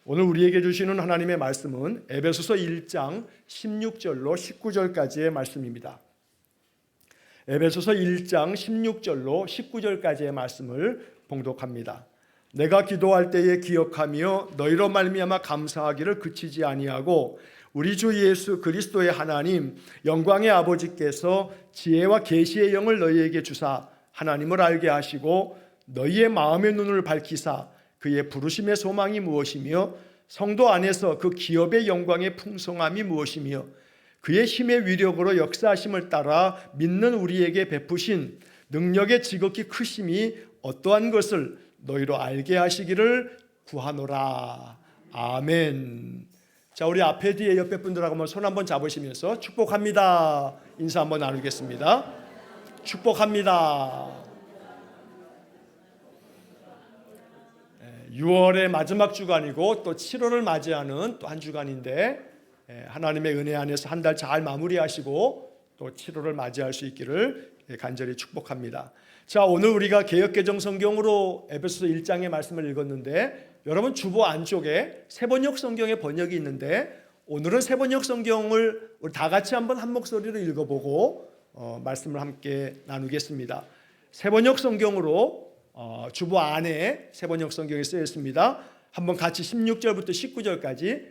오늘 우리에게 주시는 하나님의 말씀은 에베소서 1장 16절로 19절까지의 말씀입니다. 에베소서 1장 16절로 19절까지의 말씀을 봉독합니다. 내가 기도할 때에 기억하며 너희로 말미암아 감사하기를 그치지 아니하고 우리 주 예수 그리스도의 하나님 영광의 아버지께서 지혜와 계시의 영을 너희에게 주사 하나님을 알게 하시고 너희의 마음의 눈을 밝히사 그의 부르심의 소망이 무엇이며 성도 안에서 그 기업의 영광의 풍성함이 무엇이며 그의 힘의 위력으로 역사하심을 따라 믿는 우리에게 베푸신 능력의 지극히 크심이 어떠한 것을 너희로 알게 하시기를 구하노라. 아멘. 자, 우리 앞에 뒤에 옆에 분들하고 한번 손 한번 잡으시면서 축복합니다 인사 한번 나누겠습니다. 축복합니다. 6월의 마지막 주간이고 또 7월을 맞이하는 또 한 주간인데 하나님의 은혜 안에서 한 달 잘 마무리하시고 또 7월을 맞이할 수 있기를 간절히 축복합니다. 자, 오늘 우리가 개역개정 성경으로 에베소서 1장의 말씀을 읽었는데 여러분 주보 안쪽에 세번역 성경의 번역이 있는데 오늘은 세번역 성경을 우리 다 같이 한번 한 목소리로 읽어보고 말씀을 함께 나누겠습니다. 세번역 성경으로 주보 안에 세번역 성경이 쓰여 있습니다. 한번 같이 16절부터 19절까지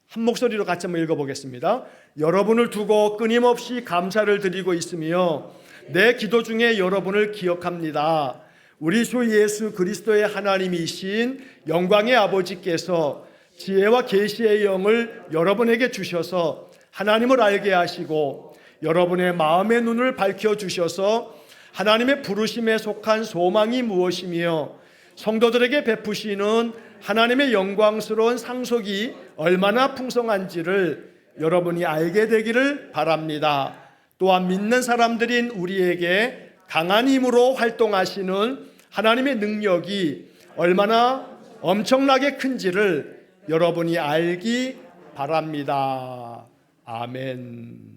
한 목소리로 같이 한번 읽어보겠습니다. 여러분을 두고 끊임없이 감사를 드리고 있으며 내 기도 중에 여러분을 기억합니다. 우리 주 예수 그리스도의 하나님이신 영광의 아버지께서 지혜와 계시의 영을 여러분에게 주셔서 하나님을 알게 하시고 여러분의 마음의 눈을 밝혀주셔서 하나님의 부르심에 속한 소망이 무엇이며 성도들에게 베푸시는 하나님의 영광스러운 상속이 얼마나 풍성한지를 여러분이 알게 되기를 바랍니다. 또한 믿는 사람들인 우리에게 강한 힘으로 활동하시는 하나님의 능력이 얼마나 엄청나게 큰지를 여러분이 알기 바랍니다. 아멘.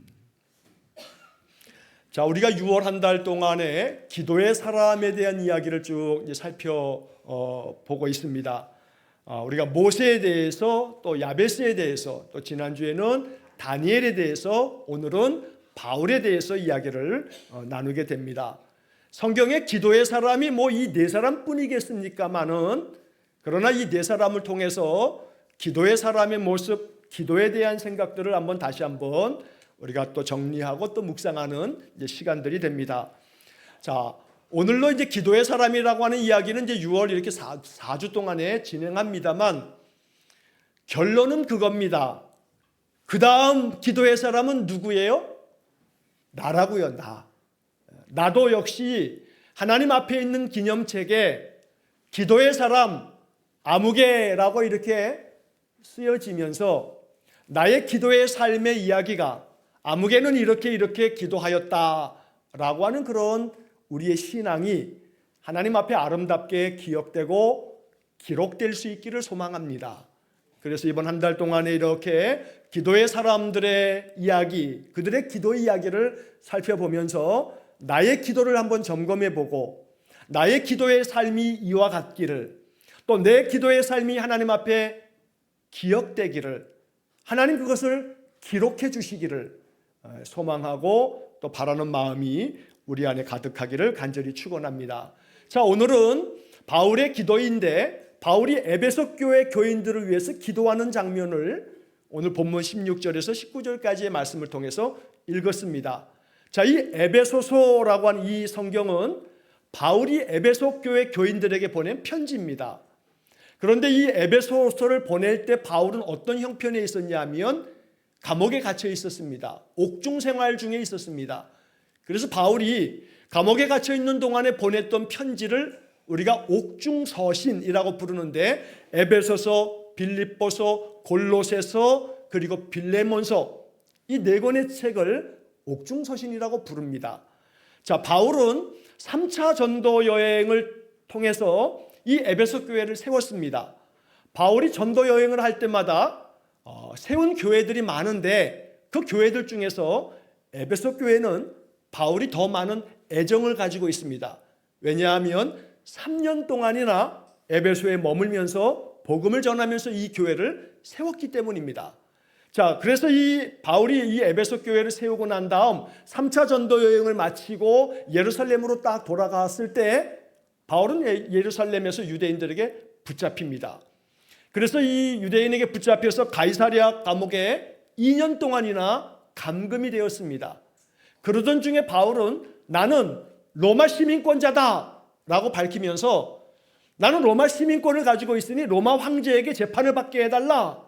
자, 우리가 6월 한 달 동안에 기도의 사람에 대한 이야기를 쭉 살펴보고 있습니다. 우리가 모세에 대해서 또 야베스에 대해서 또 지난주에는 다니엘에 대해서 오늘은 바울에 대해서 이야기를 나누게 됩니다. 성경에 기도의 사람이 뭐 이 네 사람뿐이겠습니까마는 그러나 이 네 사람을 통해서 기도의 사람의 모습, 기도에 대한 생각들을 다시 한번 우리가 또 정리하고 또 묵상하는 시간들이 됩니다. 자, 오늘로 이제 기도의 사람이라고 하는 이야기는 이제 6월 이렇게 4주 동안에 진행합니다만 결론은 그겁니다. 그 다음 기도의 사람은 누구예요? 나라고요, 나. 나도 역시 하나님 앞에 있는 기념책에 기도의 사람 아무개라고 이렇게 쓰여지면서 나의 기도의 삶의 이야기가 아무개는 이렇게 기도하였다라고 하는 그런 우리의 신앙이 하나님 앞에 아름답게 기억되고 기록될 수 있기를 소망합니다. 그래서 이번 한 달 동안에 이렇게 기도의 사람들의 이야기, 그들의 기도 이야기를 살펴보면서 나의 기도를 한번 점검해보고 나의 기도의 삶이 이와 같기를 또 내 기도의 삶이 하나님 앞에 기억되기를 하나님 그것을 기록해 주시기를 소망하고 또 바라는 마음이 우리 안에 가득하기를 간절히 축원합니다. 자, 오늘은 바울의 기도인데 바울이 에베소 교회 교인들을 위해서 기도하는 장면을 오늘 본문 16절에서 19절까지의 말씀을 통해서 읽었습니다. 자, 이 에베소서라고 하는 이 성경은 바울이 에베소 교회 교인들에게 보낸 편지입니다. 그런데 이 에베소서를 보낼 때 바울은 어떤 형편에 있었냐면 감옥에 갇혀 있었습니다. 옥중 생활 중에 있었습니다. 그래서 바울이 감옥에 갇혀 있는 동안에 보냈던 편지를 우리가 옥중서신이라고 부르는데 에베소서, 빌립보서, 골로새서 그리고 빌레몬서 이 네 권의 책을 옥중서신이라고 부릅니다. 자, 바울은 3차 전도 여행을 통해서 이 에베소 교회를 세웠습니다. 바울이 전도 여행을 할 때마다 세운 교회들이 많은데 그 교회들 중에서 에베소 교회는 바울이 더 많은 애정을 가지고 있습니다. 왜냐하면 3년 동안이나 에베소에 머물면서 복음을 전하면서 이 교회를 세웠기 때문입니다. 자, 그래서 이 바울이 이 에베소 교회를 세우고 난 다음 3차 전도 여행을 마치고 예루살렘으로 딱 돌아갔을 때 바울은 예루살렘에서 유대인들에게 붙잡힙니다. 그래서 이 유대인에게 붙잡혀서 가이사랴 감옥에 2년 동안이나 감금이 되었습니다. 그러던 중에 바울은 나는 로마 시민권자다 라고 밝히면서 나는 로마 시민권을 가지고 있으니 로마 황제에게 재판을 받게 해달라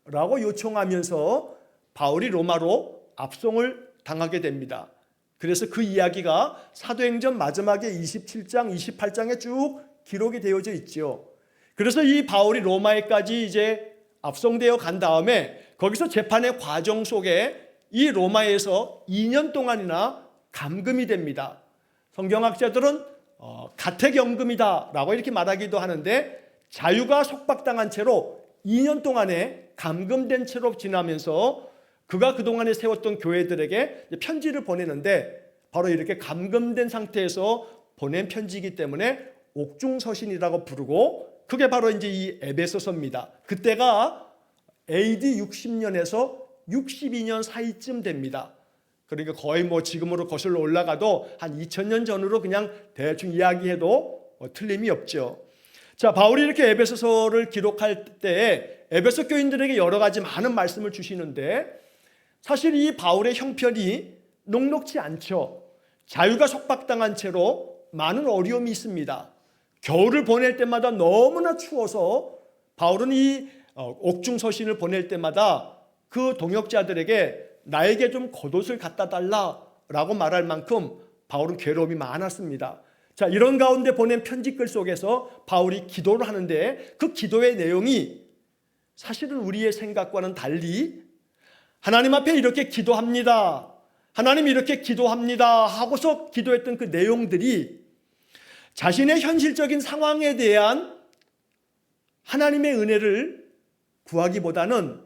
라고 요청하면서 바울이 로마로 압송을 당하게 됩니다. 그래서 그 이야기가 사도행전 마지막에 27장, 28장에 쭉 기록이 되어져 있죠. 그래서 이 바울이 로마에까지 이제 압송되어 간 다음에 거기서 재판의 과정 속에 이 로마에서 2년 동안이나 감금이 됩니다. 성경학자들은 가택연금이다 라고 이렇게 말하기도 하는데 자유가 속박당한 채로 2년 동안에 감금된 채로 지나면서 그가 그동안에 세웠던 교회들에게 편지를 보내는데 바로 이렇게 감금된 상태에서 보낸 편지이기 때문에 옥중서신이라고 부르고 그게 바로 이제 이 에베소서입니다. 그때가 AD 60년에서 62년 사이쯤 됩니다. 그러니까 거의 뭐 지금으로 거슬러 올라가도 한 2000년 전으로 그냥 대충 이야기해도 틀림이 없죠. 자, 바울이 이렇게 에베소서를 기록할 때 에베소 교인들에게 여러 가지 많은 말씀을 주시는데 사실 이 바울의 형편이 녹록지 않죠. 자유가 속박당한 채로 많은 어려움이 있습니다. 겨울을 보낼 때마다 너무나 추워서 바울은 이 옥중서신을 보낼 때마다 그 동역자들에게 나에게 좀 겉옷을 갖다 달라라고 말할 만큼 바울은 괴로움이 많았습니다. 자, 이런 가운데 보낸 편지글 속에서 바울이 기도를 하는데 그 기도의 내용이 사실은 우리의 생각과는 달리 하나님 앞에 이렇게 기도합니다. 하나님 이렇게 기도합니다 하고서 기도했던 그 내용들이 자신의 현실적인 상황에 대한 하나님의 은혜를 구하기보다는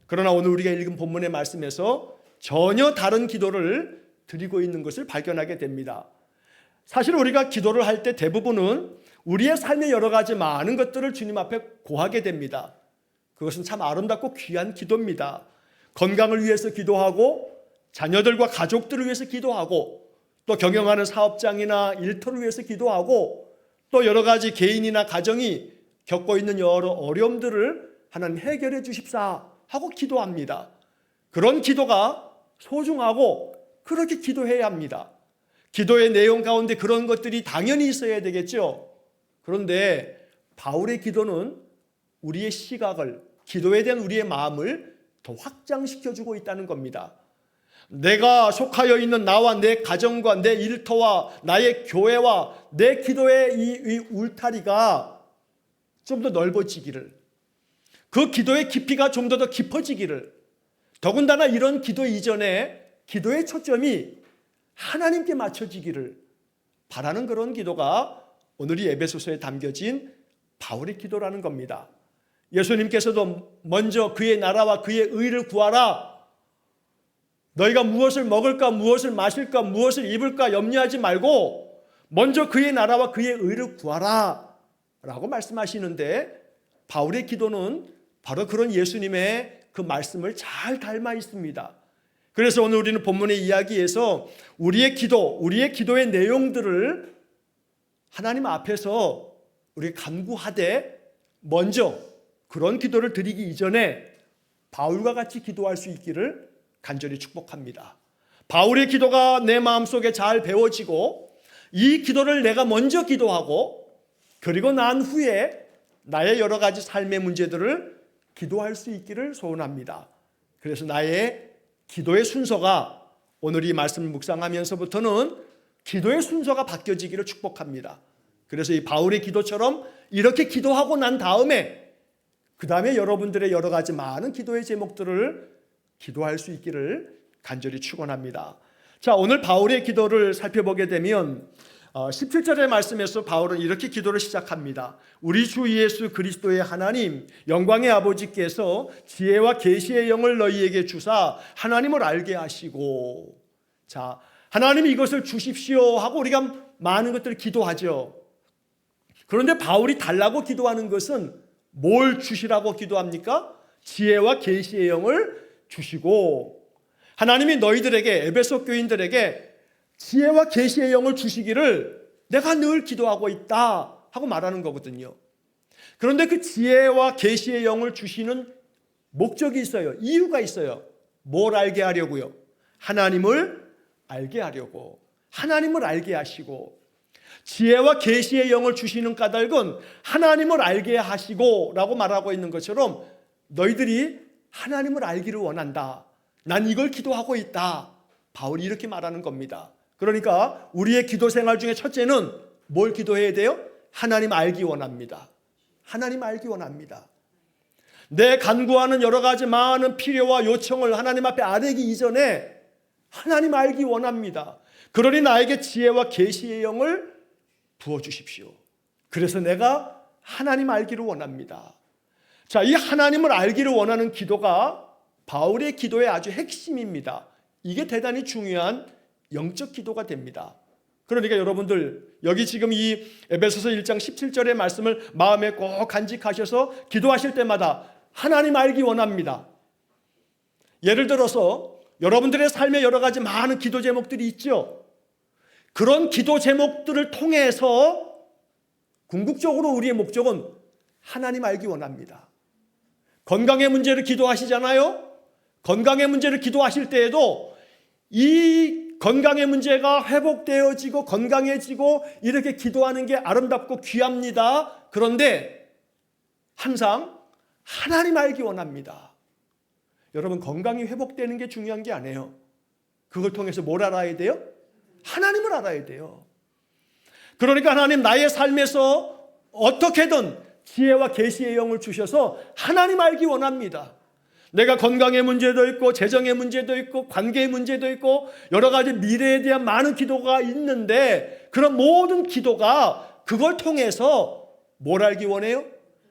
그러나 오늘 우리가 읽은 본문의 말씀에서 전혀 다른 기도를 드리고 있는 것을 발견하게 됩니다. 사실 우리가 기도를 할 때 대부분은 우리의 삶의 여러 가지 많은 것들을 주님 앞에 고하게 됩니다. 그것은 참 아름답고 귀한 기도입니다. 건강을 위해서 기도하고 자녀들과 가족들을 위해서 기도하고 또 경영하는 사업장이나 일터를 위해서 기도하고 또 여러 가지 개인이나 가정이 겪고 있는 여러 어려움들을 하나님 해결해 주십사 하고 기도합니다. 그런 기도가 소중하고 그렇게 기도해야 합니다. 기도의 내용 가운데 그런 것들이 당연히 있어야 되겠죠. 그런데 바울의 기도는 우리의 시각을, 기도에 대한 우리의 마음을 더 확장시켜주고 있다는 겁니다. 내가 속하여 있는 나와 내 가정과 내 일터와 나의 교회와 내 기도의 이 울타리가 좀 더 넓어지기를, 그 기도의 깊이가 좀 더 깊어지기를, 더군다나 이런 기도 이전에 기도의 초점이 하나님께 맞춰지기를 바라는 그런 기도가 오늘 이 에베소서에 담겨진 바울의 기도라는 겁니다. 예수님께서도 먼저 그의 나라와 그의 의를 구하라. 너희가 무엇을 먹을까, 무엇을 마실까, 무엇을 입을까 염려하지 말고 먼저 그의 나라와 그의 의를 구하라 라고 말씀하시는데 바울의 기도는 바로 그런 예수님의 그 말씀을 잘 닮아 있습니다. 그래서 오늘 우리는 본문의 이야기에서 우리의 기도의 내용들을 하나님 앞에서 우리가 간구하되 먼저 그런 기도를 드리기 이전에 바울과 같이 기도할 수 있기를 간절히 축복합니다. 바울의 기도가 내 마음속에 잘 배워지고 이 기도를 내가 먼저 기도하고 그리고 난 후에 나의 여러 가지 삶의 문제들을 기도할 수 있기를 소원합니다. 그래서 나의 기도의 순서가 오늘 이 말씀을 묵상하면서부터는 기도의 순서가 바뀌어지기를 축복합니다. 그래서 이 바울의 기도처럼 이렇게 기도하고 난 다음에 그 다음에 여러분들의 여러 가지 많은 기도의 제목들을 기도할 수 있기를 간절히 축원합니다. 자, 오늘 바울의 기도를 살펴보게 되면 17절의 말씀에서 바울은 이렇게 기도를 시작합니다. 우리 주 예수 그리스도의 하나님 영광의 아버지께서 지혜와 계시의 영을 너희에게 주사 하나님을 알게 하시고, 자, 하나님이 이것을 주십시오 하고 우리가 많은 것들을 기도하죠. 그런데 바울이 달라고 기도하는 것은 뭘 주시라고 기도합니까? 지혜와 계시의 영을 주시고, 하나님이 너희들에게, 에베소 교인들에게 지혜와 계시의 영을 주시기를 내가 늘 기도하고 있다 하고 말하는 거거든요. 그런데 그 지혜와 계시의 영을 주시는 목적이 있어요. 이유가 있어요. 뭘 알게 하려고요? 하나님을 알게 하려고. 하나님을 알게 하시고, 지혜와 계시의 영을 주시는 까닭은 하나님을 알게 하시고 라고 말하고 있는 것처럼 너희들이 하나님을 알기를 원한다. 난 이걸 기도하고 있다. 바울이 이렇게 말하는 겁니다. 그러니까 우리의 기도 생활 중에 첫째는 뭘 기도해야 돼요? 하나님 알기 원합니다. 하나님 알기 원합니다. 내 간구하는 여러 가지 많은 필요와 요청을 하나님 앞에 아뢰기 이전에 하나님 알기 원합니다. 그러니 나에게 지혜와 계시의 영을 부어주십시오. 그래서 내가 하나님 알기를 원합니다. 자, 이 하나님을 알기를 원하는 기도가 바울의 기도의 아주 핵심입니다. 이게 대단히 중요한 영적 기도가 됩니다. 그러니까 여러분들 여기 지금 이 에베소서 1장 17절의 말씀을 마음에 꼭 간직하셔서 기도하실 때마다 하나님 알기 원합니다. 예를 들어서 여러분들의 삶에 여러 가지 많은 기도 제목들이 있죠. 그런 기도 제목들을 통해서 궁극적으로 우리의 목적은 하나님 알기 원합니다. 건강의 문제를 기도하시잖아요. 건강의 문제를 기도하실 때에도 이 건강의 문제가 회복되어지고 건강해지고 이렇게 기도하는 게 아름답고 귀합니다. 그런데 항상 하나님 알기 원합니다. 여러분, 건강이 회복되는 게 중요한 게 아니에요. 그걸 통해서 뭘 알아야 돼요? 하나님을 알아야 돼요. 그러니까 하나님 나의 삶에서 어떻게든 지혜와 계시의 영을 주셔서 하나님 알기 원합니다. 내가 건강의 문제도 있고 재정의 문제도 있고 관계의 문제도 있고 여러 가지 미래에 대한 많은 기도가 있는데 그런 모든 기도가 그걸 통해서 뭘 알기 원해요?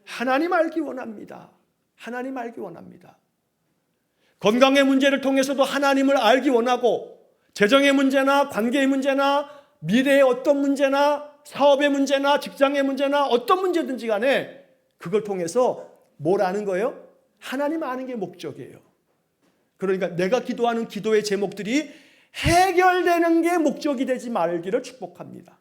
하나님 알기 원합니다. 하나님 알기 원합니다. 건강의 문제를 통해서도 하나님을 알기 원하고 재정의 문제나 관계의 문제나 미래의 어떤 문제나 사업의 문제나 직장의 문제나 어떤 문제든지 간에 그걸 통해서 뭘 아는 거예요? 하나님 아는 게 목적이에요. 그러니까 내가 기도하는 기도의 제목들이 해결되는 게 목적이 되지 말기를 축복합니다.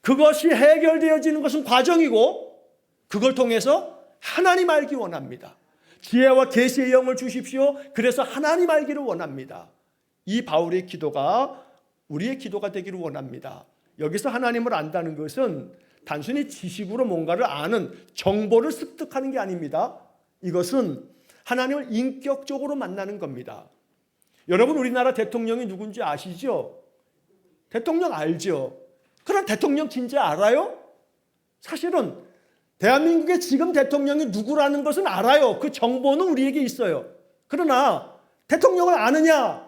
그것이 해결되어지는 것은 과정이고 그걸 통해서 하나님 알기 원합니다. 지혜와 계시의 영을 주십시오. 그래서 하나님 알기를 원합니다. 이 바울의 기도가 우리의 기도가 되기를 원합니다. 여기서 하나님을 안다는 것은 단순히 지식으로 뭔가를 아는 정보를 습득하는 게 아닙니다. 이것은 하나님을 인격적으로 만나는 겁니다. 여러분, 우리나라 대통령이 누군지 아시죠? 대통령 알죠? 그럼 대통령 진짜 알아요? 사실은 대한민국의 지금 대통령이 누구라는 것은 알아요. 그 정보는 우리에게 있어요. 그러나 대통령을 아느냐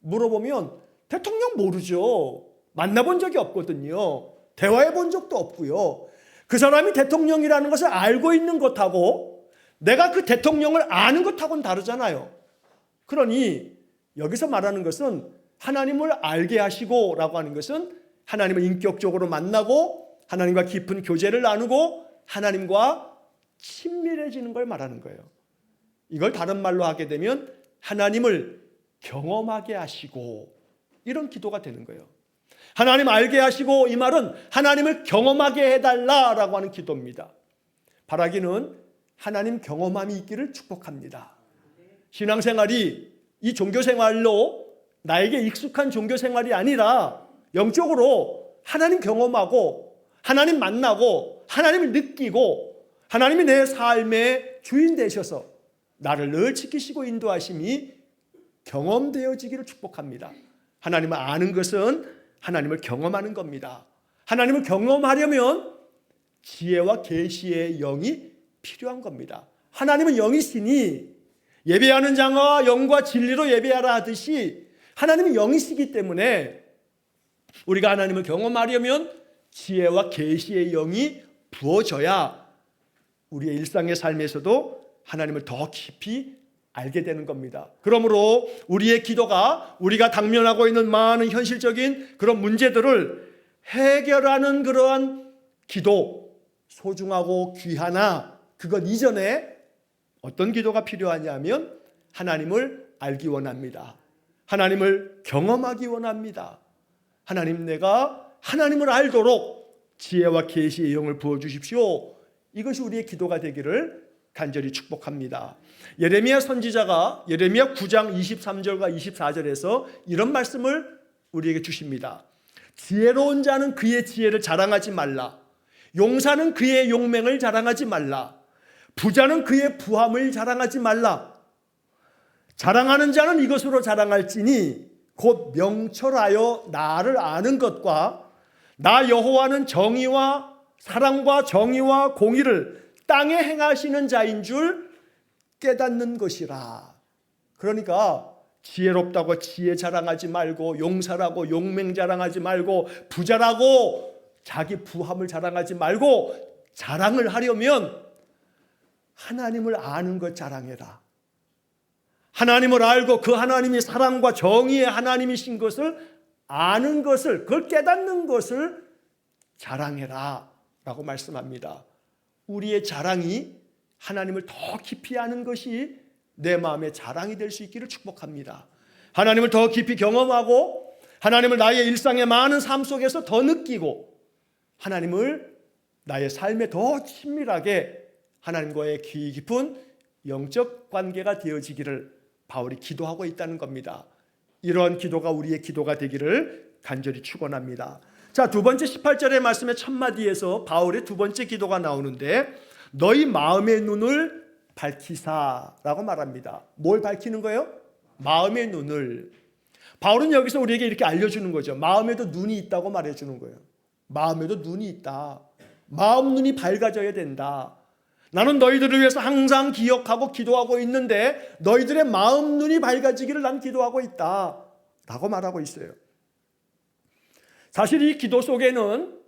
물어보면 대통령 모르죠. 만나본 적이 없거든요. 대화해 본 적도 없고요. 그 사람이 대통령이라는 것을 알고 있는 것하고 내가 그 대통령을 아는 것하고는 다르잖아요. 그러니 여기서 말하는 것은 하나님을 알게 하시고 라고 하는 것은 하나님을 인격적으로 만나고 하나님과 깊은 교제를 나누고 하나님과 친밀해지는 걸 말하는 거예요. 이걸 다른 말로 하게 되면 하나님을 경험하게 하시고 이런 기도가 되는 거예요. 하나님 알게 하시고 이 말은 하나님을 경험하게 해달라라고 하는 기도입니다. 바라기는 하나님 경험함이 있기를 축복합니다. 신앙생활이 이 종교생활로 나에게 익숙한 종교생활이 아니라 영적으로 하나님 경험하고 하나님 만나고 하나님을 느끼고 하나님이 내 삶의 주인 되셔서 나를 늘 지키시고 인도하심이 경험되어지기를 축복합니다. 하나님을 아는 것은 하나님을 경험하는 겁니다. 하나님을 경험하려면 지혜와 계시의 영이 필요한 겁니다. 하나님은 영이시니 예배하는 자가 영과 진리로 예배하라 하듯이 하나님은 영이시기 때문에 우리가 하나님을 경험하려면 지혜와 계시의 영이 부어져야 우리의 일상의 삶에서도 하나님을 더 깊이 알게 되는 겁니다. 그러므로 우리의 기도가 우리가 당면하고 있는 많은 현실적인 그런 문제들을 해결하는 그러한 기도, 소중하고 귀하나 그것 이전에 어떤 기도가 필요하냐면 하나님을 알기 원합니다. 하나님을 경험하기 원합니다. 하나님, 내가 하나님을 알도록 지혜와 계시의 영을 부어주십시오. 이것이 우리의 기도가 되기를 간절히 축복합니다. 예레미야 선지자가 예레미야 9장 23절과 24절에서 이런 말씀을 우리에게 주십니다. 지혜로운 자는 그의 지혜를 자랑하지 말라. 용사는 그의 용맹을 자랑하지 말라. 부자는 그의 부함을 자랑하지 말라. 자랑하는 자는 이것으로 자랑할지니 곧 명철하여 나를 아는 것과 나 여호와는 정의와 사랑과 정의와 공의를 땅에 행하시는 자인 줄 깨닫는 것이라. 그러니까 지혜롭다고 지혜 자랑하지 말고, 용사라고 용맹 자랑하지 말고, 부자라고 자기 부함을 자랑하지 말고, 자랑을 하려면 하나님을 아는 것 자랑해라. 하나님을 알고 그 하나님이 사랑과 정의의 하나님이신 것을 아는 것을, 그걸 깨닫는 것을 자랑해라 라고 말씀합니다. 우리의 자랑이 하나님을 더 깊이 아는 것이 내 마음의 자랑이 될 수 있기를 축복합니다. 하나님을 더 깊이 경험하고 하나님을 나의 일상의 많은 삶 속에서 더 느끼고 하나님을 나의 삶에 더 친밀하게 하나님과의 깊은 영적 관계가 되어지기를 바울이 기도하고 있다는 겁니다. 이런 기도가 우리의 기도가 되기를 간절히 축원합니다. 자, 두 번째 18절의 말씀의 첫 마디에서 바울의 두 번째 기도가 나오는데 너희 마음의 눈을 밝히사라고 말합니다. 뭘 밝히는 거예요? 마음의 눈을. 바울은 여기서 우리에게 이렇게 알려주는 거죠. 마음에도 눈이 있다고 말해주는 거예요. 마음에도 눈이 있다. 마음 눈이 밝아져야 된다. 나는 너희들을 위해서 항상 기억하고 기도하고 있는데 너희들의 마음 눈이 밝아지기를 난 기도하고 있다 라고 말하고 있어요. 사실 이 기도 속에는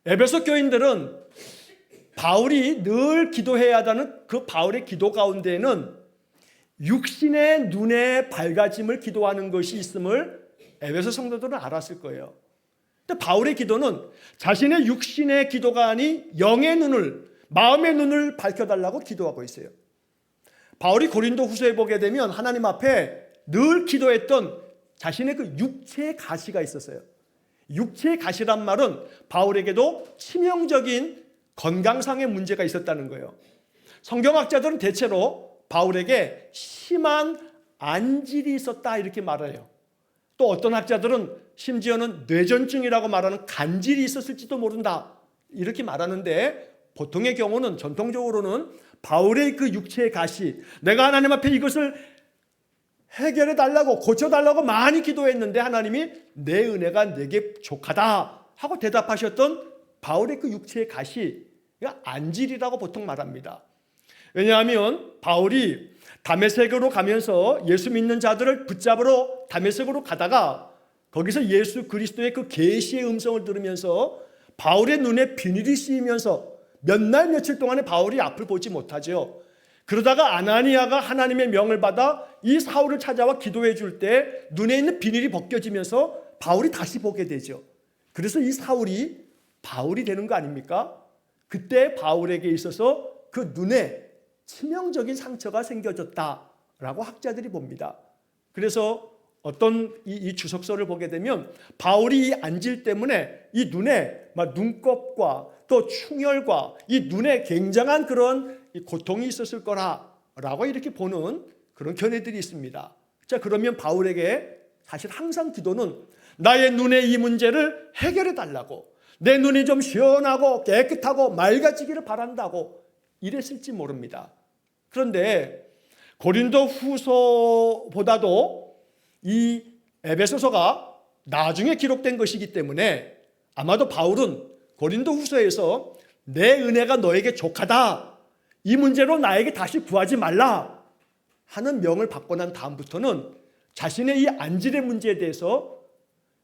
에베소 교인들은 바울이 늘 기도해야 한다는 그 바울의 기도 가운데에는 육신의 눈의 밝아짐을 기도하는 것이 있음을 에베소 성도들은 알았을 거예요. 근데 바울의 기도는 자신의 육신의 기도가 아닌 영의 눈을, 마음의 눈을 밝혀달라고 기도하고 있어요. 바울이 고린도 후서에 보게 되면 하나님 앞에 늘 기도했던 자신의 그 육체의 가시가 있었어요. 육체의 가시란 말은 바울에게도 치명적인 건강상의 문제가 있었다는 거예요. 성경학자들은 대체로 바울에게 심한 안질이 있었다 이렇게 말해요. 또 어떤 학자들은 심지어는 뇌전증이라고 말하는 간질이 있었을지도 모른다 이렇게 말하는데 보통의 경우는 전통적으로는 바울의 그 육체의 가시, 내가 하나님 앞에 이것을 해결해 달라고 고쳐달라고 많이 기도했는데 하나님이 내 은혜가 내게 족하다 하고 대답하셨던 바울의 그 육체의 가시, 안질이라고 보통 말합니다. 왜냐하면 바울이 다메섹으로 가면서 예수 믿는 자들을 붙잡으러 다메섹으로 가다가 거기서 예수 그리스도의 그 계시의 음성을 들으면서 바울의 눈에 비늘이 씌이면서 몇 날 며칠 동안에 바울이 앞을 보지 못하죠. 그러다가 아나니아가 하나님의 명을 받아 이 사울을 찾아와 기도해 줄 때 눈에 있는 비늘이 벗겨지면서 바울이 다시 보게 되죠. 그래서 이 사울이 바울이 되는 거 아닙니까? 그때 바울에게 있어서 그 눈에 치명적인 상처가 생겨졌다라고 학자들이 봅니다. 그래서 어떤 이 주석서를 보게 되면 바울이 이 안질 때문에 이 눈에 막 눈곱과 또 충혈과 이 눈에 굉장한 그런 고통이 있었을 거라고 이렇게 보는 그런 견해들이 있습니다. 자, 그러면 바울에게 사실 항상 기도는 나의 눈의 이 문제를 해결해 달라고, 내 눈이 좀 시원하고 깨끗하고 맑아지기를 바란다고 이랬을지 모릅니다. 그런데 고린도 후서보다도 이 에베소서가 나중에 기록된 것이기 때문에 아마도 바울은 고린도 후서에서 내 은혜가 너에게 족하다, 이 문제로 나에게 다시 구하지 말라 하는 명을 받고 난 다음부터는 자신의 이 안질의 문제에 대해서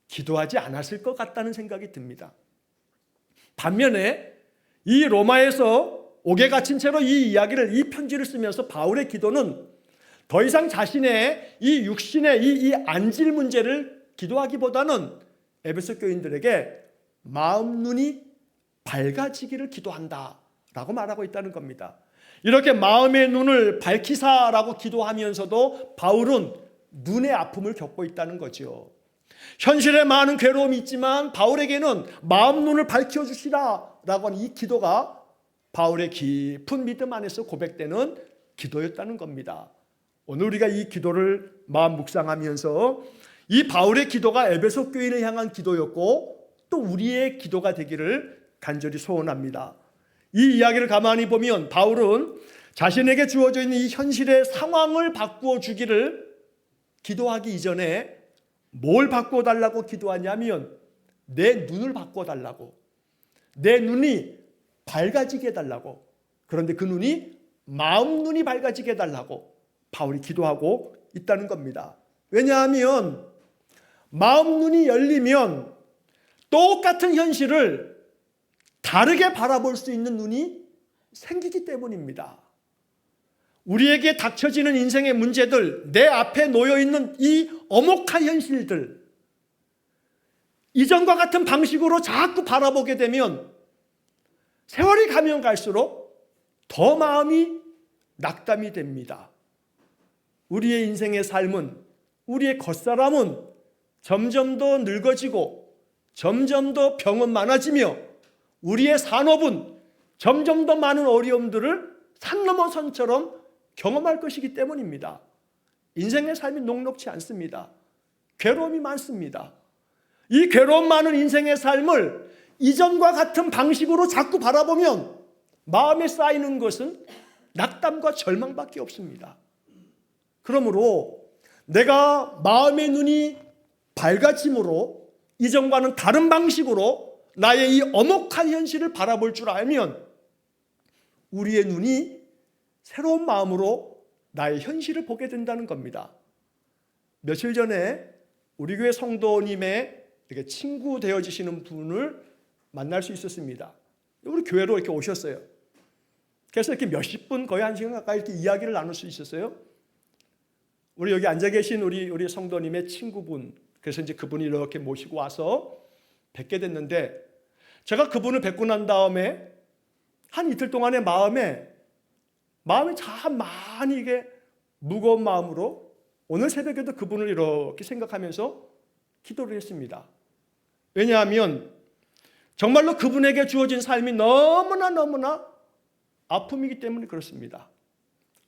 기도하지 않았을 것 같다는 생각이 듭니다. 반면에 이 로마에서 옥에 갇힌 채로 이 편지를 쓰면서 바울의 기도는 더 이상 자신의 이 육신의 이 안질 문제를 기도하기보다는 에베소 교인들에게 마음 눈이 밝아지기를 기도한다라고 말하고 있다는 겁니다. 이렇게 마음의 눈을 밝히사라고 기도하면서도 바울은 눈의 아픔을 겪고 있다는 거죠. 현실에 많은 괴로움이 있지만 바울에게는 마음 눈을 밝혀주시라라고 하는 이 기도가 바울의 깊은 믿음 안에서 고백되는 기도였다는 겁니다. 오늘 우리가 이 기도를 마음 묵상하면서 이 바울의 기도가 에베소 교인을 향한 기도였고 또 우리의 기도가 되기를 간절히 소원합니다. 이 이야기를 가만히 보면 바울은 자신에게 주어져 있는 이 현실의 상황을 바꾸어 주기를 기도하기 이전에 뭘 바꾸어 달라고 기도하냐면 내 눈을 바꾸어 달라고, 내 눈이 밝아지게 해달라고, 그런데 그 눈이 마음 눈이 밝아지게 해달라고 바울이 기도하고 있다는 겁니다. 왜냐하면 마음 눈이 열리면 똑같은 현실을 다르게 바라볼 수 있는 눈이 생기기 때문입니다. 우리에게 닥쳐지는 인생의 문제들, 내 앞에 놓여있는 이 엄혹한 현실들, 이전과 같은 방식으로 자꾸 바라보게 되면 세월이 가면 갈수록 더 마음이 낙담이 됩니다. 우리의 인생의 삶은, 우리의 겉사람은 점점 더 늙어지고 점점 더 병은 많아지며 우리의 산업은 점점 더 많은 어려움들을 산 넘어 선처럼 경험할 것이기 때문입니다. 인생의 삶이 녹록지 않습니다. 괴로움이 많습니다. 이 괴로움 많은 인생의 삶을 이전과 같은 방식으로 자꾸 바라보면 마음에 쌓이는 것은 낙담과 절망밖에 없습니다. 그러므로 내가 마음의 눈이 밝아짐으로 이전과는 다른 방식으로 나의 이 엄혹한 현실을 바라볼 줄 알면 우리의 눈이 새로운 마음으로 나의 현실을 보게 된다는 겁니다. 며칠 전에 우리 교회 성도님의 이렇게 친구 되어지시는 분을 만날 수 있었습니다. 우리 교회로 이렇게 오셨어요. 그래서 이렇게 몇십 분, 거의 한 시간 가까이 이렇게 이야기를 나눌 수 있었어요. 우리 여기 앉아 계신 우리 성도님의 친구분, 그래서 이제 그분이 이렇게 모시고 와서 뵙게 됐는데, 제가 그분을 뵙고 난 다음에 한 이틀 동안의 마음이 참 많이 이게 무거운 마음으로 오늘 새벽에도 그분을 이렇게 생각하면서 기도를 했습니다. 왜냐하면 정말로 그분에게 주어진 삶이 너무나 아픔이기 때문에 그렇습니다.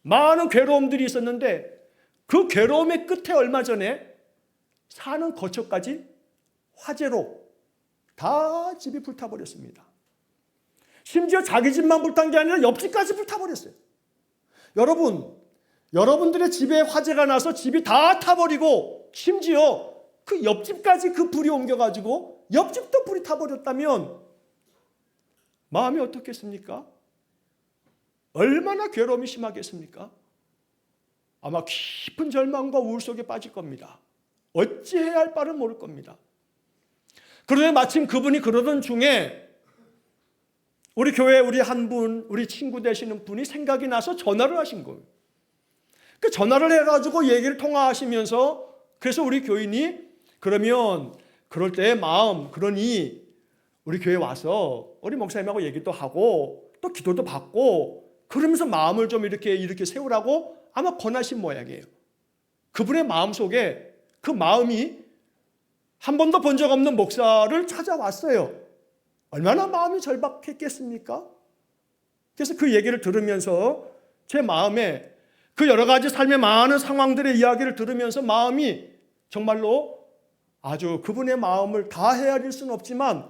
많은 괴로움들이 있었는데 그 괴로움의 끝에 얼마 전에 사는 거처까지 화재로 다 집이 불타버렸습니다. 심지어 자기 집만 불탄 게 아니라 옆집까지 불타버렸어요. 여러분들의 집에 화재가 나서 집이 다 타버리고 심지어 그 옆집까지 그 불이 옮겨가지고 옆집도 불이 타버렸다면 마음이 어떻겠습니까? 얼마나 괴로움이 심하겠습니까? 아마 깊은 절망과 우울 속에 빠질 겁니다. 어찌해야 할 바를 모를 겁니다. 그런데 마침 그분이 그러던 중에 우리 교회 우리 친구 되시는 분이 생각이 나서 전화를 하신 거예요. 그 전화를 해가지고 얘기를 통화하시면서 그래서 우리 교인이 그러면 그럴 때의 마음, 그러니 우리 교회 와서 우리 목사님하고 얘기도 하고 또 기도도 받고 그러면서 마음을 좀 이렇게 세우라고 아마 권하신 모양이에요. 그분의 마음속에 그 마음이 한 번도 본 적 없는 목사를 찾아왔어요. 얼마나 마음이 절박했겠습니까? 그래서 그 얘기를 들으면서 제 마음에 그 여러 가지 삶의 많은 상황들의 이야기를 들으면서 마음이 정말로 아주 그분의 마음을 다 헤아릴 수는 없지만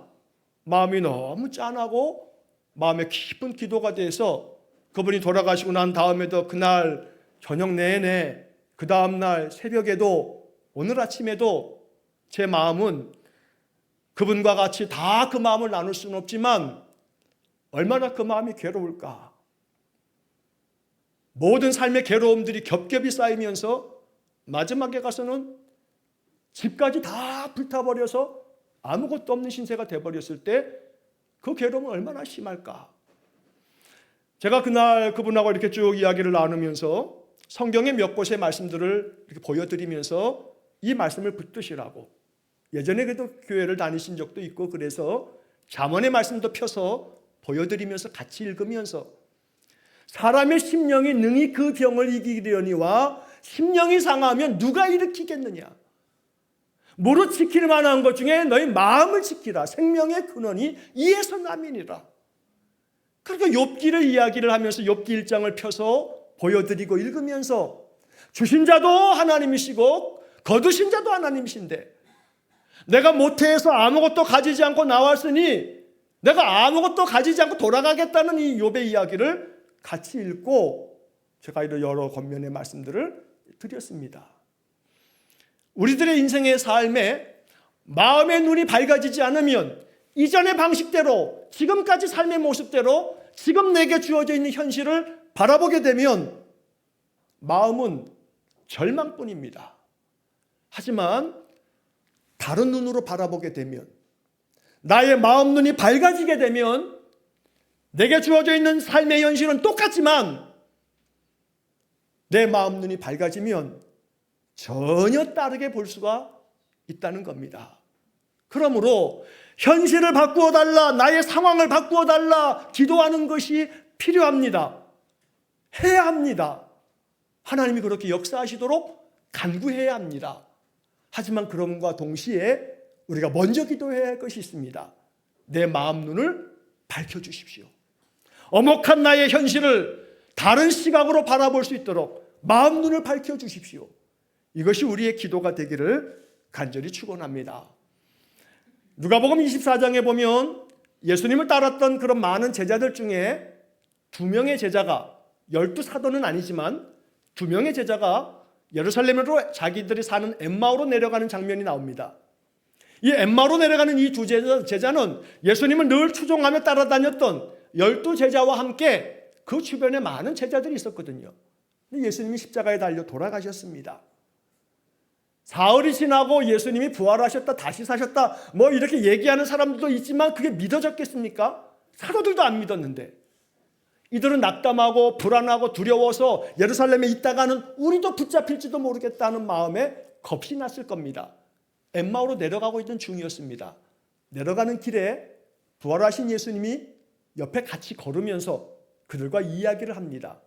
마음이 너무 짠하고 마음에 깊은 기도가 돼서 그분이 돌아가시고 난 다음에도 그날 저녁 내내 그 다음날 새벽에도 오늘 아침에도 제 마음은 그분과 같이 다 그 마음을 나눌 수는 없지만 얼마나 그 마음이 괴로울까. 모든 삶의 괴로움들이 겹겹이 쌓이면서 마지막에 가서는 집까지 다 불타버려서 아무것도 없는 신세가 돼버렸을 때 그 괴로움은 얼마나 심할까. 제가 그날 그분하고 이렇게 쭉 이야기를 나누면서 성경의 몇 곳의 말씀들을 이렇게 보여드리면서 이 말씀을 붙드시라고, 예전에 그래도 교회를 다니신 적도 있고 그래서 잠언의 말씀도 펴서 보여드리면서 같이 읽으면서 사람의 심령이 능히 그 병을 이기려니와 심령이 상하면 누가 일으키겠느냐. 무릇 지킬 만한 것 중에 너희 마음을 지키라. 생명의 근원이 이에서 남이니라. 그러니까 욥기를 이야기를 하면서 욥기 1장을 펴서 보여드리고 읽으면서 주신 자도 하나님이시고 거두신 자도 하나님이신데 내가 모태에서 아무것도 가지지 않고 나왔으니 내가 아무것도 가지지 않고 돌아가겠다는 이 욥의 이야기를 같이 읽고 제가 이런 여러 겉면의 말씀들을 드렸습니다. 우리들의 인생의 삶에 마음의 눈이 밝아지지 않으면 이전의 방식대로 지금까지 삶의 모습대로 지금 내게 주어져 있는 현실을 바라보게 되면 마음은 절망뿐입니다. 하지만 다른 눈으로 바라보게 되면 나의 마음 눈이 밝아지게 되면 내게 주어져 있는 삶의 현실은 똑같지만 내 마음 눈이 밝아지면 전혀 다르게 볼 수가 있다는 겁니다. 그러므로 현실을 바꾸어 달라, 나의 상황을 바꾸어 달라 기도하는 것이 필요합니다. 해야 합니다. 하나님이 그렇게 역사하시도록 간구해야 합니다. 하지만 그럼과 동시에 우리가 먼저 기도해야 할 것이 있습니다. 내 마음 눈을 밝혀주십시오. 엄혹한 나의 현실을 다른 시각으로 바라볼 수 있도록 마음 눈을 밝혀주십시오. 이것이 우리의 기도가 되기를 간절히 축원합니다. 누가복음 24장에 보면 예수님을 따랐던 그런 많은 제자들 중에 2명의 제자가 12사도는 아니지만 2명의 제자가 예루살렘으로 자기들이 사는 엠마오로 내려가는 장면이 나옵니다. 이 엠마오로 내려가는 이 두 제자는 예수님을 늘 추종하며 따라다녔던 12제자와 함께 그 주변에 많은 제자들이 있었거든요. 근데 예수님이 십자가에 달려 돌아가셨습니다. 사흘이 지나고 예수님이 부활하셨다, 다시 사셨다, 뭐 이렇게 얘기하는 사람들도 있지만 그게 믿어졌겠습니까? 사도들도 안 믿었는데 이들은 낙담하고 불안하고 두려워서 예루살렘에 있다가는 우리도 붙잡힐지도 모르겠다는 마음에 겁이 났을 겁니다. 엠마오로 내려가고 있던 중이었습니다. 내려가는 길에 부활하신 예수님이 옆에 같이 걸으면서 그들과 이야기를 합니다.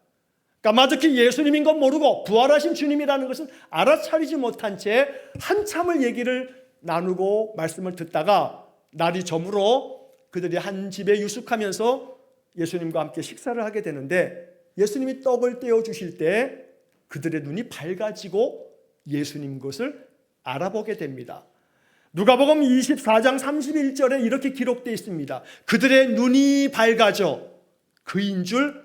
까마득히 예수님인 건 모르고 부활하신 주님이라는 것은 알아차리지 못한 채 한참을 얘기를 나누고 말씀을 듣다가 날이 저물어 그들이 한 집에 유숙하면서 예수님과 함께 식사를 하게 되는데 예수님이 떡을 떼어 주실 때 그들의 눈이 밝아지고 예수님 것을 알아보게 됩니다. 누가복음 24장 31절에 이렇게 기록되어 있습니다. 그들의 눈이 밝아져 그인 줄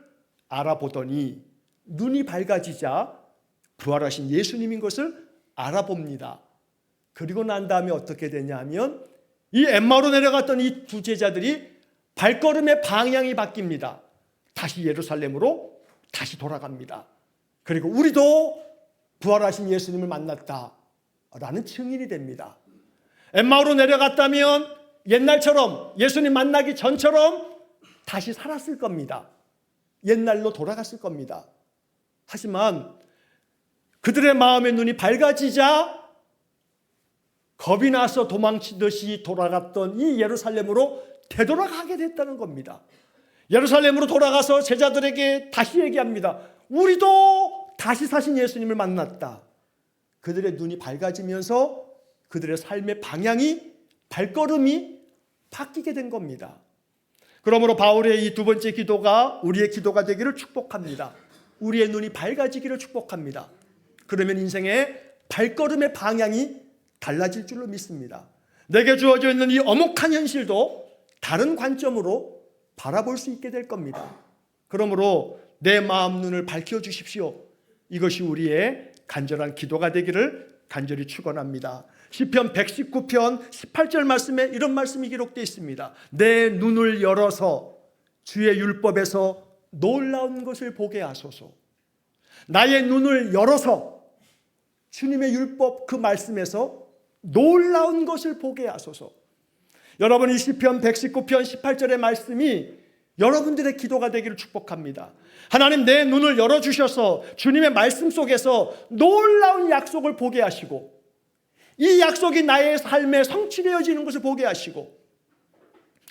알아보더니 눈이 밝아지자 부활하신 예수님인 것을 알아봅니다. 그리고 난 다음에 어떻게 되냐면 이 엠마오로 내려갔던 이 두 제자들이 발걸음의 방향이 바뀝니다. 다시 예루살렘으로 다시 돌아갑니다. 그리고 우리도 부활하신 예수님을 만났다라는 증인이 됩니다. 엠마오로 내려갔다면 옛날처럼 예수님 만나기 전처럼 다시 살았을 겁니다. 옛날로 돌아갔을 겁니다. 하지만 그들의 마음의 눈이 밝아지자 겁이 나서 도망치듯이 돌아갔던 이 예루살렘으로 되돌아가게 됐다는 겁니다. 예루살렘으로 돌아가서 제자들에게 다시 얘기합니다. 우리도 다시 사신 예수님을 만났다. 그들의 눈이 밝아지면서 그들의 삶의 방향이 발걸음이 바뀌게 된 겁니다. 그러므로 바울의 이 두 번째 기도가 우리의 기도가 되기를 축복합니다. 우리의 눈이 밝아지기를 축복합니다. 그러면 인생의 발걸음의 방향이 달라질 줄로 믿습니다. 내게 주어져 있는 이 엄혹한 현실도 다른 관점으로 바라볼 수 있게 될 겁니다. 그러므로 내 마음 눈을 밝혀주십시오. 이것이 우리의 간절한 기도가 되기를 간절히 축원합니다. 시편 119편 18절 말씀에 이런 말씀이 기록되어 있습니다. 내 눈을 열어서 주의 율법에서 놀라운 것을 보게 하소서. 나의 눈을 열어서 주님의 율법 그 말씀에서 놀라운 것을 보게 하소서. 여러분 이 시편 119편 18절의 말씀이 여러분들의 기도가 되기를 축복합니다. 하나님 내 눈을 열어주셔서 주님의 말씀 속에서 놀라운 약속을 보게 하시고 이 약속이 나의 삶에 성취되어지는 것을 보게 하시고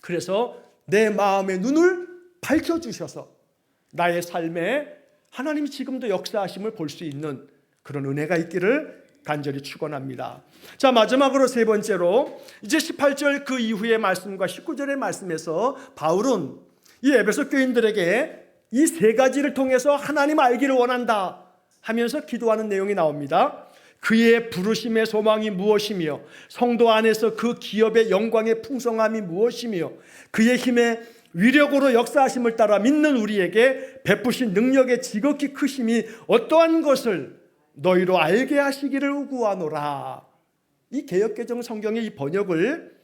그래서 내 마음의 눈을 밝혀주셔서 나의 삶에 하나님이 지금도 역사하심을 볼 수 있는 그런 은혜가 있기를 간절히 축원합니다. 자, 마지막으로 세 번째로 이제 18절 그 이후의 말씀과 19절의 말씀에서 바울은 이 에베소 교인들에게 이 세 가지를 통해서 하나님 알기를 원한다 하면서 기도하는 내용이 나옵니다. 그의 부르심의 소망이 무엇이며 성도 안에서 그 기업의 영광의 풍성함이 무엇이며 그의 힘의 위력으로 역사하심을 따라 믿는 우리에게 베푸신 능력의 지극히 크심이 어떠한 것을 너희로 알게 하시기를 구하노라. 이 개역개정 성경의 이 번역을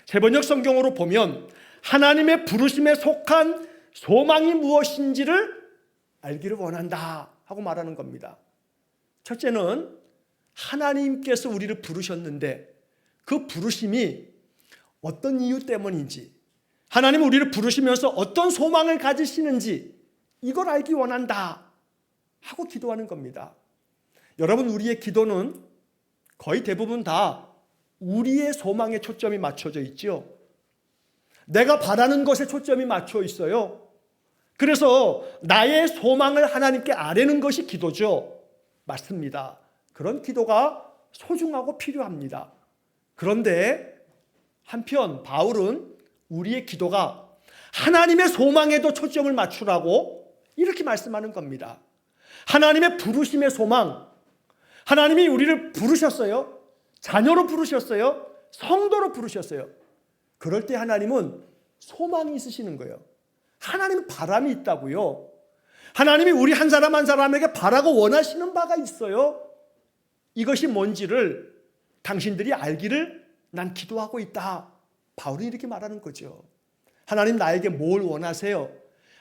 재번역 성경으로 보면 하나님의 부르심에 속한 소망이 무엇인지를 알기를 원한다 하고 말하는 겁니다. 첫째는 하나님께서 우리를 부르셨는데 그 부르심이 어떤 이유 때문인지, 하나님은 우리를 부르시면서 어떤 소망을 가지시는지 이걸 알기 원한다 하고 기도하는 겁니다. 여러분, 우리의 기도는 거의 대부분 다 우리의 소망에 초점이 맞춰져 있죠. 내가 바라는 것에 초점이 맞춰 있어요. 그래서 나의 소망을 하나님께 아뢰는 것이 기도죠. 맞습니다. 그런 기도가 소중하고 필요합니다. 그런데 한편 바울은 우리의 기도가 하나님의 소망에도 초점을 맞추라고 이렇게 말씀하는 겁니다. 하나님의 부르심의 소망, 하나님이 우리를 부르셨어요. 자녀로 부르셨어요. 성도로 부르셨어요. 그럴 때 하나님은 소망이 있으시는 거예요. 하나님은 바람이 있다고요. 하나님이 우리 한 사람 한 사람에게 바라고 원하시는 바가 있어요. 이것이 뭔지를 당신들이 알기를 난 기도하고 있다. 바울이 이렇게 말하는 거죠. 하나님 나에게 뭘 원하세요?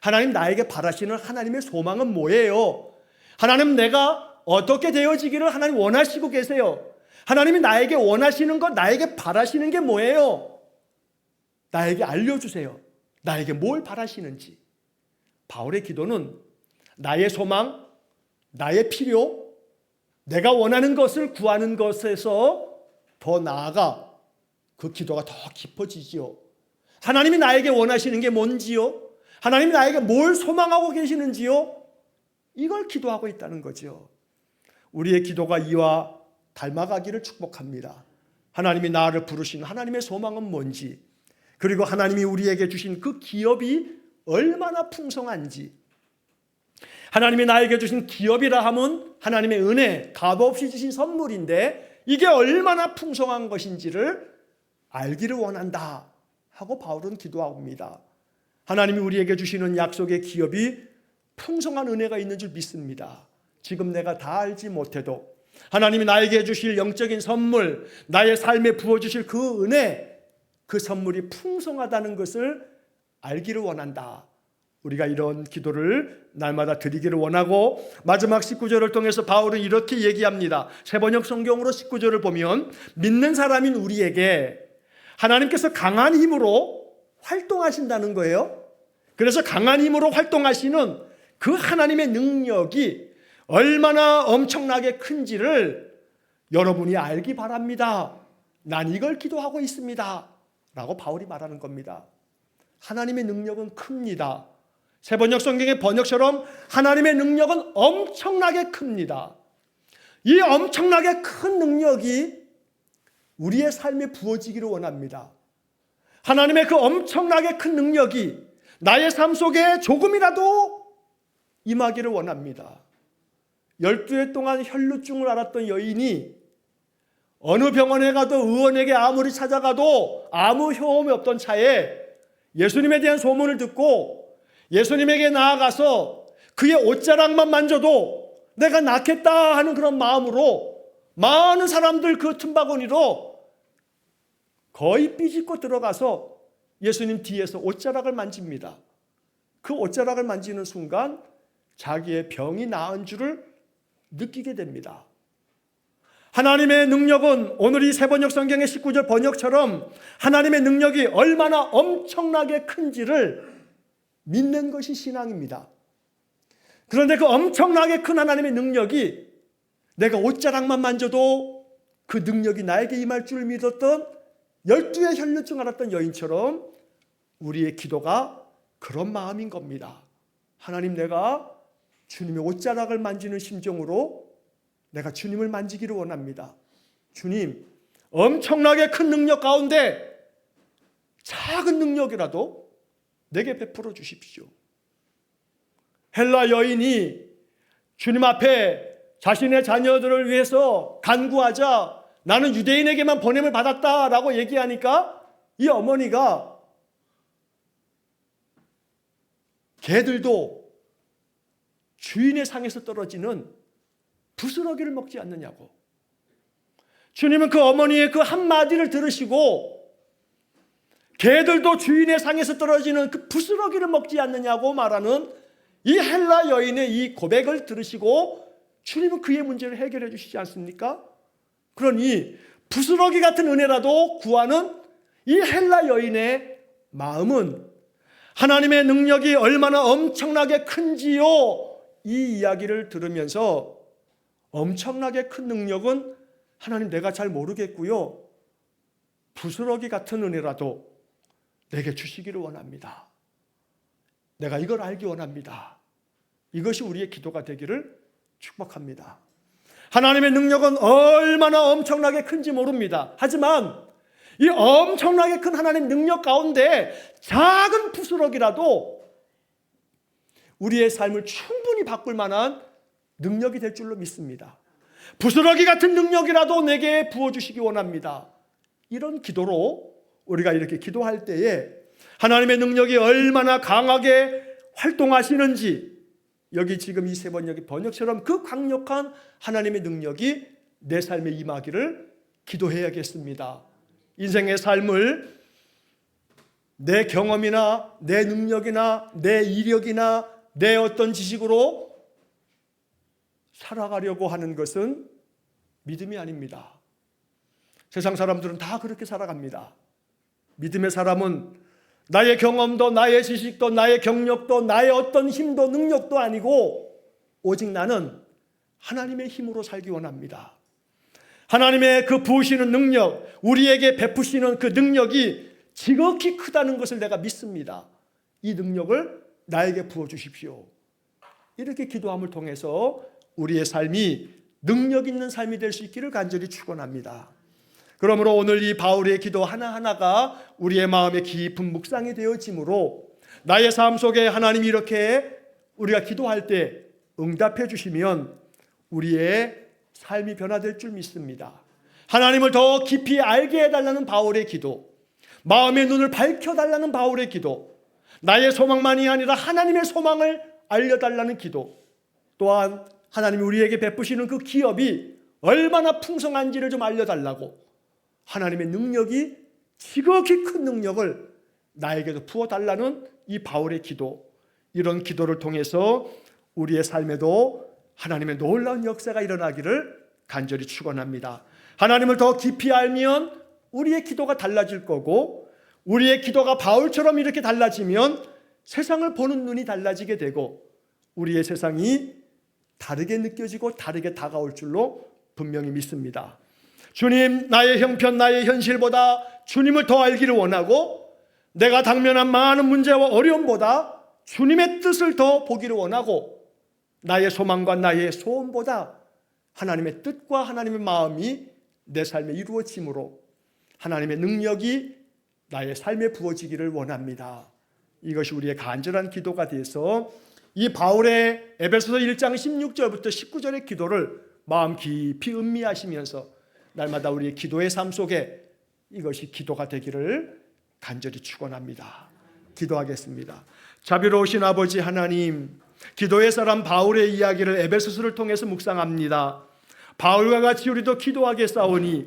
하나님 나에게 바라시는 하나님의 소망은 뭐예요? 하나님 내가 어떻게 되어지기를 하나님 원하시고 계세요? 하나님이 나에게 원하시는 것, 나에게 바라시는 게 뭐예요? 나에게 알려주세요. 나에게 뭘 바라시는지. 바울의 기도는 나의 소망, 나의 필요, 내가 원하는 것을 구하는 것에서 더 나아가 그 기도가 더 깊어지지요. 하나님이 나에게 원하시는 게 뭔지요? 하나님이 나에게 뭘 소망하고 계시는지요? 이걸 기도하고 있다는 거죠. 우리의 기도가 이와 닮아가기를 축복합니다. 하나님이 나를 부르신 하나님의 소망은 뭔지, 그리고 하나님이 우리에게 주신 그 기업이 얼마나 풍성한지, 하나님이 나에게 주신 기업이라 함은 하나님의 은혜, 값없이 주신 선물인데 이게 얼마나 풍성한 것인지를 알기를 원한다 하고 바울은 기도합니다. 하나님이 우리에게 주시는 약속의 기업이 풍성한 은혜가 있는 줄 믿습니다. 지금 내가 다 알지 못해도 하나님이 나에게 주실 영적인 선물, 나의 삶에 부어주실 그 은혜, 그 선물이 풍성하다는 것을 알기를 원한다. 우리가 이런 기도를 날마다 드리기를 원하고, 마지막 19절을 통해서 바울은 이렇게 얘기합니다. 새번역 성경으로 19절을 보면 믿는 사람인 우리에게 하나님께서 강한 힘으로 활동하신다는 거예요. 그래서 강한 힘으로 활동하시는 그 하나님의 능력이 얼마나 엄청나게 큰지를 여러분이 알기 바랍니다. 난 이걸 기도하고 있습니다 라고 바울이 말하는 겁니다. 하나님의 능력은 큽니다. 새번역 성경의 번역처럼 하나님의 능력은 엄청나게 큽니다. 이 엄청나게 큰 능력이 우리의 삶에 부어지기를 원합니다. 하나님의 그 엄청나게 큰 능력이 나의 삶 속에 조금이라도 임하기를 원합니다. 12해 동안 혈루증을 앓았던 여인이 어느 병원에 가도 의원에게 아무리 찾아가도 아무 효험이 없던 차에 예수님에 대한 소문을 듣고 예수님에게 나아가서 그의 옷자락만 만져도 내가 낫겠다 하는 그런 마음으로 많은 사람들 그 틈바구니로 거의 삐집고 들어가서 예수님 뒤에서 옷자락을 만집니다. 그 옷자락을 만지는 순간 자기의 병이 나은 줄을 느끼게 됩니다. 하나님의 능력은 오늘 이 새번역 성경의 19절 번역처럼 하나님의 능력이 얼마나 엄청나게 큰지를 믿는 것이 신앙입니다. 그런데 그 엄청나게 큰 하나님의 능력이 내가 옷자락만 만져도 그 능력이 나에게 임할 줄 믿었던 12의 혈루증 앓았던 여인처럼 우리의 기도가 그런 마음인 겁니다. 하나님, 내가 주님의 옷자락을 만지는 심정으로 내가 주님을 만지기를 원합니다. 주님, 엄청나게 큰 능력 가운데 작은 능력이라도 내게 베풀어 주십시오. 헬라 여인이 주님 앞에 자신의 자녀들을 위해서 간구하자 나는 유대인에게만 보냄을 받았다라고 얘기하니까 이 어머니가 개들도 주인의 상에서 떨어지는 부스러기를 먹지 않느냐고. 주님은 그 어머니의 그 한마디를 들으시고 개들도 주인의 상에서 떨어지는 그 부스러기를 먹지 않느냐고 말하는 이 헬라 여인의 이 고백을 들으시고 주님은 그의 문제를 해결해 주시지 않습니까? 그러니 부스러기 같은 은혜라도 구하는 이 헬라 여인의 마음은 하나님의 능력이 얼마나 엄청나게 큰지요, 이 이야기를 들으면서 엄청나게 큰 능력은 하나님 내가 잘 모르겠고요, 부스러기 같은 은혜라도 내게 주시기를 원합니다. 내가 이걸 알기 원합니다. 이것이 우리의 기도가 되기를 축복합니다. 하나님의 능력은 얼마나 엄청나게 큰지 모릅니다. 하지만 이 엄청나게 큰 하나님 능력 가운데 작은 부스러기라도 우리의 삶을 충분히 바꿀 만한 능력이 될 줄로 믿습니다. 부스러기 같은 능력이라도 내게 부어주시기 원합니다. 이런 기도로 우리가 이렇게 기도할 때에 하나님의 능력이 얼마나 강하게 활동하시는지, 여기 지금 이 세 번역의 번역처럼 그 강력한 하나님의 능력이 내 삶에 임하기를 기도해야겠습니다. 인생의 삶을 내 경험이나 내 능력이나 내 이력이나 내 어떤 지식으로 살아가려고 하는 것은 믿음이 아닙니다. 세상 사람들은 다 그렇게 살아갑니다. 믿음의 사람은 나의 경험도 나의 지식도 나의 경력도 나의 어떤 힘도 능력도 아니고 오직 나는 하나님의 힘으로 살기 원합니다. 하나님의 그 부으시는 능력, 우리에게 베푸시는 그 능력이 지극히 크다는 것을 내가 믿습니다. 이 능력을 나에게 부어주십시오. 이렇게 기도함을 통해서 우리의 삶이 능력 있는 삶이 될 수 있기를 간절히 축원합니다. 그러므로 오늘 이 바울의 기도 하나하나가 우리의 마음에 깊은 묵상이 되어지므로 나의 삶 속에 하나님이 이렇게 우리가 기도할 때 응답해 주시면 우리의 삶이 변화될 줄 믿습니다. 하나님을 더 깊이 알게 해달라는 바울의 기도, 마음의 눈을 밝혀달라는 바울의 기도, 나의 소망만이 아니라 하나님의 소망을 알려달라는 기도, 또한 하나님이 우리에게 베푸시는 그 기업이 얼마나 풍성한지를 좀 알려달라고, 하나님의 능력이 지극히 큰 능력을 나에게도 부어달라는 이 바울의 기도, 이런 기도를 통해서 우리의 삶에도 하나님의 놀라운 역사가 일어나기를 간절히 축원합니다. 하나님을 더 깊이 알면 우리의 기도가 달라질 거고, 우리의 기도가 바울처럼 이렇게 달라지면 세상을 보는 눈이 달라지게 되고 우리의 세상이 다르게 느껴지고 다르게 다가올 줄로 분명히 믿습니다. 주님, 나의 형편, 나의 현실보다 주님을 더 알기를 원하고, 내가 당면한 많은 문제와 어려움보다 주님의 뜻을 더 보기를 원하고, 나의 소망과 나의 소원보다 하나님의 뜻과 하나님의 마음이 내 삶에 이루어짐으로 하나님의 능력이 나의 삶에 부어지기를 원합니다. 이것이 우리의 간절한 기도가 돼서 이 바울의 에베소서 1장 16절부터 19절의 기도를 마음 깊이 음미하시면서 날마다 우리의 기도의 삶 속에 이것이 기도가 되기를 간절히 축원합니다. 기도하겠습니다. 자비로우신 아버지 하나님, 기도의 사람 바울의 이야기를 에베소서를 통해서 묵상합니다. 바울과 같이 우리도 기도하겠사오니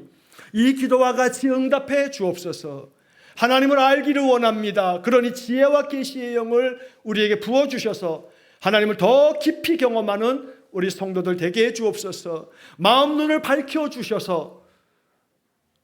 이 기도와 같이 응답해 주옵소서. 하나님을 알기를 원합니다. 그러니 지혜와 계시의 영을 우리에게 부어주셔서 하나님을 더 깊이 경험하는 우리 성도들 되게 해 주옵소서. 마음 눈을 밝혀주셔서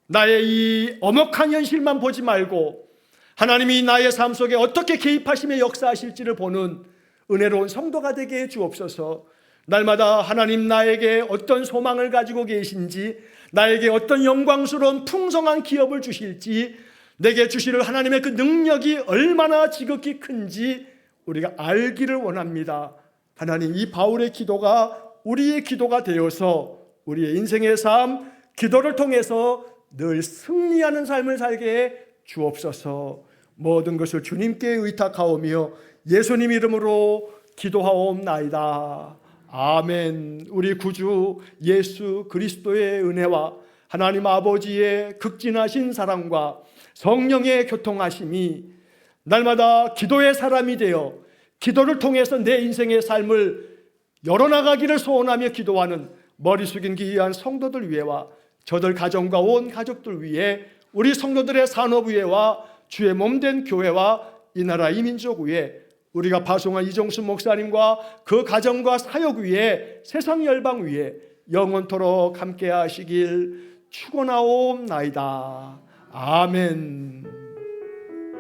나의 이 엄혹한 현실만 보지 말고 하나님이 나의 삶 속에 어떻게 개입하시며 역사하실지를 보는 은혜로운 성도가 되게 해 주옵소서. 날마다 하나님 나에게 어떤 소망을 가지고 계신지, 나에게 어떤 영광스러운 풍성한 기업을 주실지, 내게 주실 하나님의 그 능력이 얼마나 지극히 큰지 우리가 알기를 원합니다. 하나님, 이 바울의 기도가 우리의 기도가 되어서 우리의 인생의 삶, 기도를 통해서 늘 승리하는 삶을 살게 해 주옵소서. 모든 것을 주님께 의탁하오며 예수님 이름으로 기도하옵나이다. 아멘. 우리 구주 예수 그리스도의 은혜와 하나님 아버지의 극진하신 사랑과 성령의 교통하심이 날마다 기도의 사람이 되어 기도를 통해서 내 인생의 삶을 열어나가기를 소원하며 기도하는 머리 숙인 귀한 성도들 위해와 저들 가정과 온 가족들 위해 우리 성도들의 산업 위해와 주의 몸된 교회와 이 나라 이 민족 위에 우리가 파송한 이종수 목사님과 그 가정과 사역 위에 세상 열방 위에 영원토록 함께 하시길 축원하옵나이다. 아멘.